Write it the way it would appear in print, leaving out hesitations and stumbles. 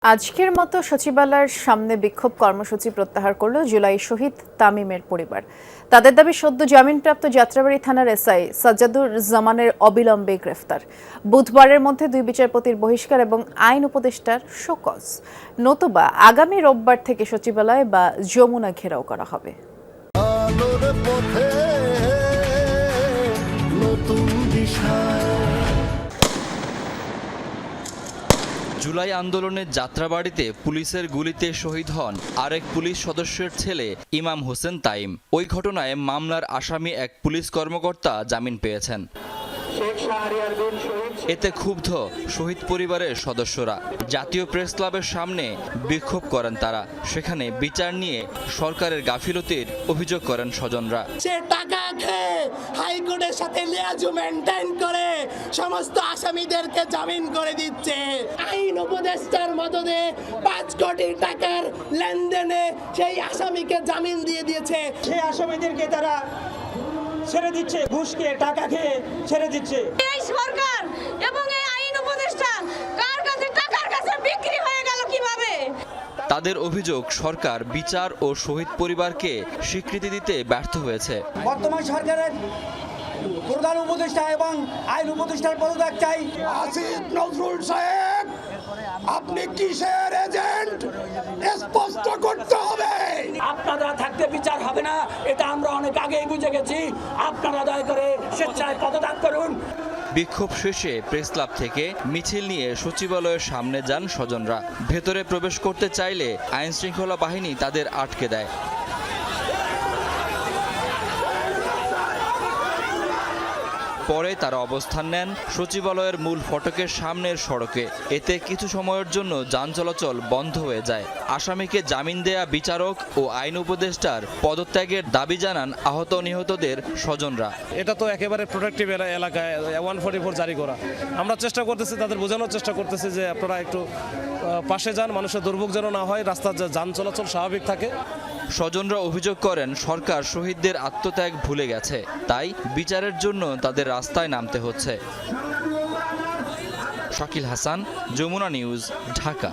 আজকের মতো সচিবালয়ের সামনে বিক্ষোভ কর্মসূচি প্রত্যাহার করল জুলাই শহীদ তামিমের পরিবার। তাদের দাবি সদ্য জামিনপ্রাপ্ত যাত্রাবাড়ী থানার এসআই সাজ্জাদুর জামানের অবিলম্বে গ্রেফতার, বুধবারের মধ্যে দুই বিচারপতির বহিষ্কার এবং আইন উপদেষ্টার শোকজ, নতুবা আগামী রোববার থেকে সচিবালয় বা যমুনা ঘেরাও করা হবে। জুলাই আন্দোলনের যাত্রাবাড়িতে পুলিশের গুলিতে শহীদ হন আরেক পুলিশ সদস্যের ছেলে ইমাম হোসেন তাইম। ওই ঘটনায় মামলার আসামি এক পুলিশ কর্মকর্তা জামিন পেয়েছেন। এতে ক্ষুব্ধ শহীদ পরিবারের সদস্যরা জাতীয় প্রেস ক্লাবের সামনে বিক্ষোভ করেন তারা। সেখানে বিচার নিয়ে সরকারের গাফিলতির অভিযোগ করেন স্বজনরা। সে টাকা খেয়ে হাইকোর্টের সাথে লিয়াজু মেনটেন করে সমস্ত আসামিদেরকে জামিন করে দিচ্ছে। আইন উপদেষ্টার মদদে 5 কোটি টাকার লেনদেনে সেই আসামিকে জামিন দিয়ে দিয়েছে। সেই আসামিদেরকে তারা ছেড়ে দিচ্ছে, ঘুষ খেয়ে টাকা খেয়ে ছেড়ে দিচ্ছে। এই সরকার এবং এই আইন উপদেষ্টা কার কাছে টাকার কাছে বিক্রি হয়ে গেল কিভাবে? তাদের অভিযোগ সরকার বিচার ও শহীদ পরিবারকে স্বীকৃতি দিতে ব্যর্থ হয়েছে। বর্তমান সরকারের প্রধান উপদেষ্টা এবং আইন উপদেষ্টার পদত্যাগ চাই। আসিফ নজরুল সাহেব, আপনি কিসের এজেন্ট স্পষ্ট করতে হবে। আপনারা থাকতে বিচার হবে না, এটা আমরা অনেক আগেই বুঝে গেছি। আপনারা দয়া করে স্বেচ্ছায় পদত্যাগ করুন। বিক্ষোভ শেষে প্রেস ক্লাব থেকে মিছিল নিয়ে সচিবালয়ের সামনে যান স্বজনরা। ভেতরে প্রবেশ করতে চাইলে আইন শৃঙ্খলা বাহিনী তাদের আটকে দেয়। পরে তারা অবস্থান নেন সচিবালয়ের মূল ফটকের সামনের সড়কে। এতে কিছু সময়ের জন্য যান চলাচল বন্ধ হয়ে যায়। আসামিকে জামিন দেয়া বিচারক ও আইন উপদেষ্টার পদত্যাগের দাবি জানান আহত নিহতদের স্বজনরা। এটা তো একেবারে প্রোটেক্টিভ এলাকায় 144 জারি করা। আমরা চেষ্টা করতেছি, তাদের বোঝানোর চেষ্টা করতেছি যে আপনারা একটু পাশে যান, মানুষের দুর্ভোগ যেন না হয়, রাস্তার যান চলাচল স্বাভাবিক থাকে। স্বজনরা অভিযোগ করেন সরকার শহীদদের আত্মত্যাগ ভুলে গেছে, তাই বিচারের জন্য তাদের রাস্তায় নামতে হচ্ছে। শাকিল হাসান, যমুনা নিউজ, ঢাকা।